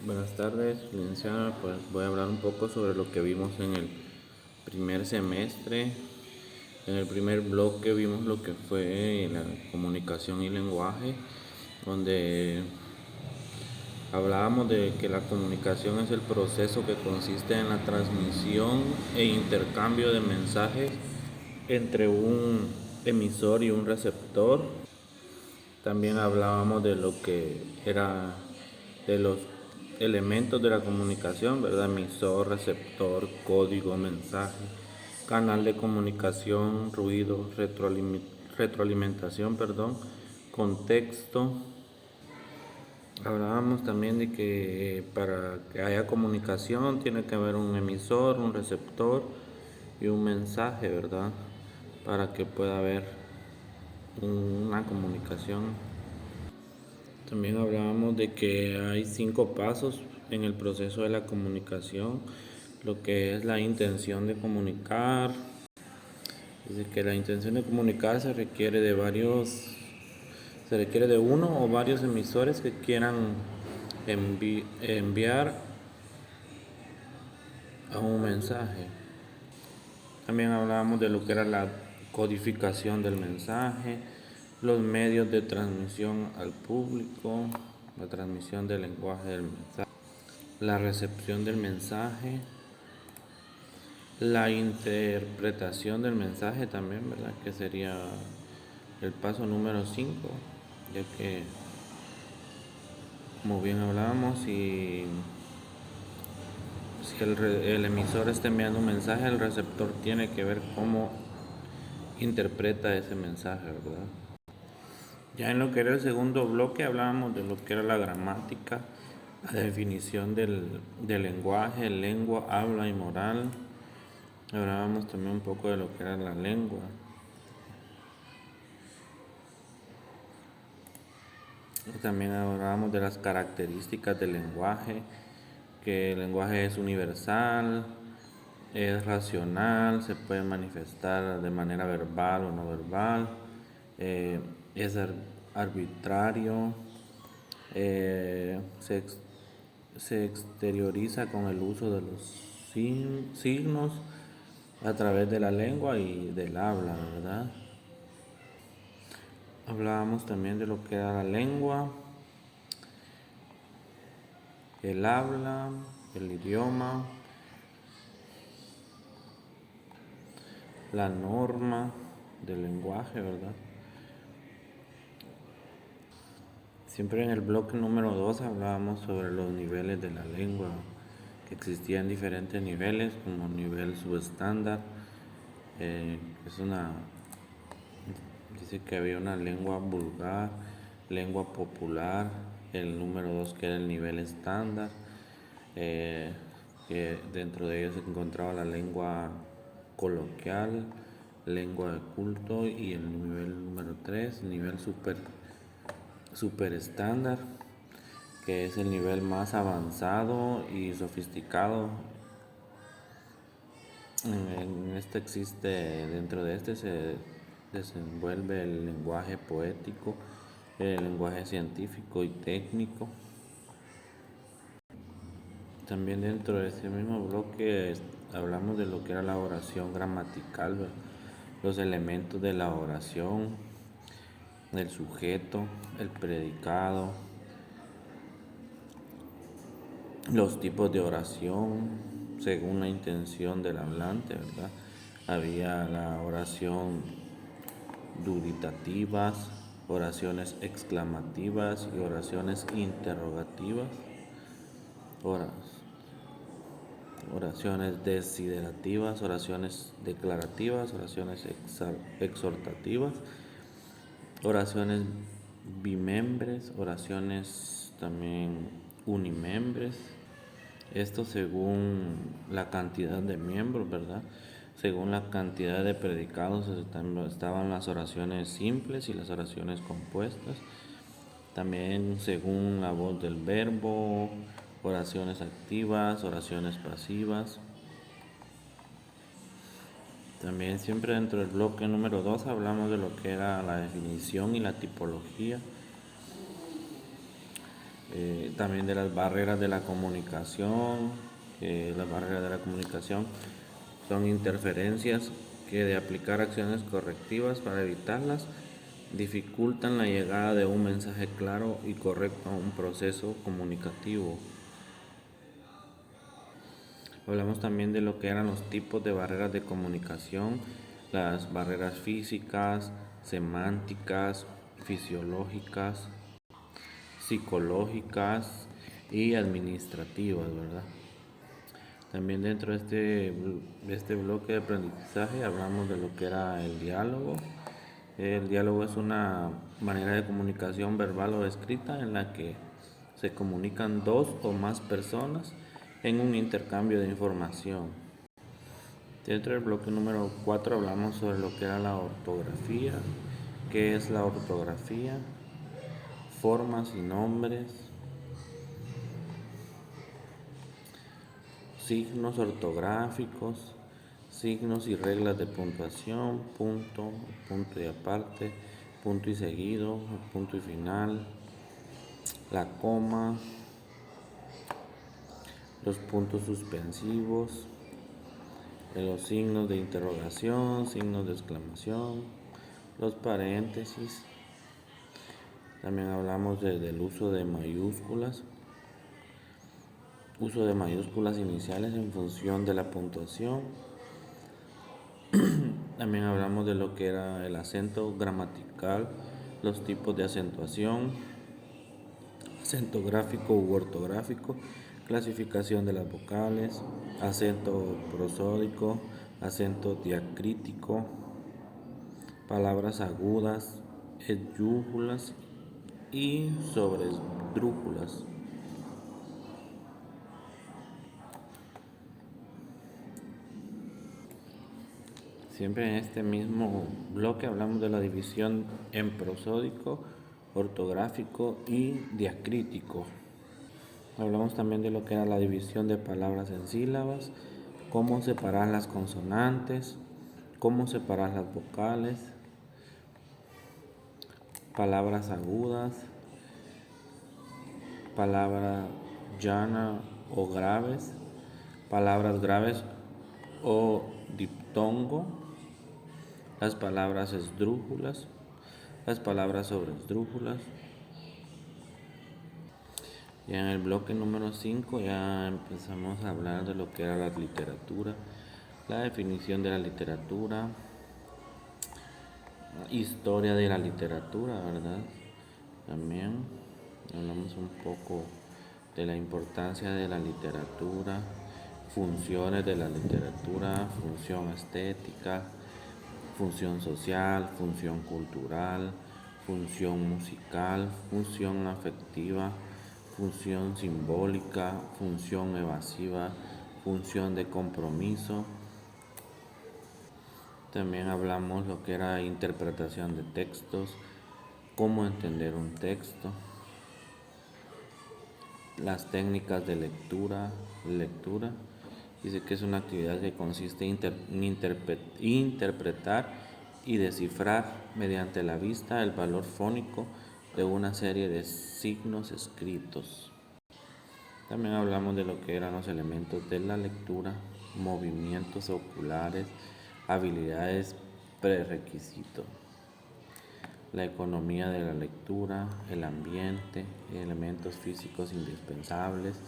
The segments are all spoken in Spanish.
Buenas tardes, licenciada. Pues voy a hablar un poco sobre lo que vimos en el primer semestre. En el primer bloque vimos lo que fue la comunicación y lenguaje, donde hablábamos de que la comunicación es el proceso que consiste en la transmisión e intercambio de mensajes entre un emisor y un receptor. También hablábamos de lo que era de los elementos de la comunicación, ¿verdad? Emisor, receptor, código, mensaje, canal de comunicación, ruido, retroalimentación, perdón, contexto. Hablábamos también de que para que haya comunicación tiene que haber un emisor, un receptor y un mensaje, ¿verdad? Para que pueda haber una comunicación. También hablábamos de que hay 5 pasos en el proceso de la comunicación, lo que es la intención de comunicar. Dice que la intención de comunicar se requiere de uno o varios emisores que quieran enviar a un mensaje. También hablábamos de lo que era la codificación del mensaje, los medios de transmisión al público, la transmisión del lenguaje del mensaje, la recepción del mensaje, la interpretación del mensaje también, ¿verdad? Que sería el paso número 5, ya que, como bien hablábamos, si el emisor está enviando un mensaje, el receptor tiene que ver cómo interpreta ese mensaje, ¿verdad? Ya en lo que era el segundo bloque hablábamos de lo que era la gramática, la definición del lenguaje, lengua, habla y moral. Hablábamos también un poco de lo que era la lengua. También hablábamos de las características del lenguaje, que el lenguaje es universal, es racional, se puede manifestar de manera verbal o no verbal, es arbitrario, eh, se, se exterioriza con el uso de los signos a través de la lengua y del habla, ¿verdad? Hablábamos también de lo que era la lengua, el habla, el idioma, la norma del lenguaje, ¿verdad? Siempre en el bloque número 2 hablábamos sobre los niveles de la lengua, que existían diferentes niveles, como nivel subestándar, es una, dice que había una lengua vulgar, lengua popular, el número 2 que era el nivel estándar, que dentro de ellos se encontraba la lengua coloquial, lengua de culto y el nivel número 3 nivel super estándar, que es el nivel más avanzado y sofisticado. En este existe, dentro de este se desenvuelve el lenguaje poético, el lenguaje científico y técnico. También dentro de este mismo bloque hablamos de lo que era la oración gramatical, ¿verdad? Los elementos de la oración, el sujeto, el predicado, los tipos de oración según la intención del hablante, ¿verdad? Había la oración duditativas, oraciones exclamativas y oraciones interrogativas, oraciones desiderativas, oraciones declarativas, oraciones exhortativas, oraciones bimembres, oraciones también unimembres. Esto según la cantidad de miembros, ¿verdad? Según la cantidad de predicados estaban las oraciones simples y las oraciones compuestas. También según la voz del verbo, oraciones activas, oraciones pasivas. También siempre dentro del bloque número 2 hablamos de lo que era la definición y la tipología. también de las barreras de la comunicación, que las barreras de la comunicación son interferencias que de aplicar acciones correctivas para evitarlas dificultan la llegada de un mensaje claro y correcto a un proceso comunicativo. Hablamos también de lo que eran los tipos de barreras de comunicación, las barreras físicas, semánticas, fisiológicas, psicológicas y administrativas, ¿verdad? También dentro de este bloque de aprendizaje hablamos de lo que era el diálogo. El diálogo es una manera de comunicación verbal o escrita en la que se comunican dos o más personas en un intercambio de información. Dentro del bloque número 4 hablamos sobre lo que era la ortografía, qué es la ortografía, formas y nombres, signos ortográficos, signos y reglas de puntuación, punto, punto y aparte, punto y seguido, punto y final, la coma, los puntos suspensivos, los signos de interrogación, signos de exclamación, los paréntesis. También hablamos del uso de mayúsculas. Uso de mayúsculas iniciales en función de la puntuación. También hablamos de lo que era el acento gramatical, los tipos de acentuación, acento gráfico u ortográfico, clasificación de las vocales, acento prosódico, acento diacrítico, palabras agudas, esdrújulas y sobresdrújulas. Siempre en este mismo bloque hablamos de la división en prosódico, ortográfico y diacrítico. Hablamos también de lo que era la división de palabras en sílabas, cómo separar las consonantes, cómo separar las vocales, palabras agudas, palabras llanas o graves, palabras graves o diptongo, las palabras esdrújulas, las palabras sobresdrújulas. Ya en el bloque número 5 ya empezamos a hablar de lo que era la literatura, la definición de la literatura, historia de la literatura, ¿verdad? También hablamos un poco de la importancia de la literatura, funciones de la literatura, función estética, función social, función cultural, función musical, función afectiva, función simbólica, función evasiva, función de compromiso. También hablamos lo que era interpretación de textos, cómo entender un texto, las técnicas de lectura. Dice que es una actividad que consiste en interpretar y descifrar mediante la vista el valor fónico de una serie de signos escritos. También hablamos de lo que eran los elementos de la lectura, movimientos oculares, habilidades prerequisitos, la economía de la lectura, el ambiente, elementos físicos indispensables.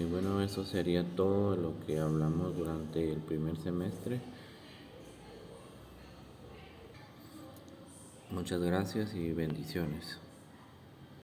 Bueno, eso sería todo lo que hablamos durante el primer semestre. Muchas gracias y bendiciones.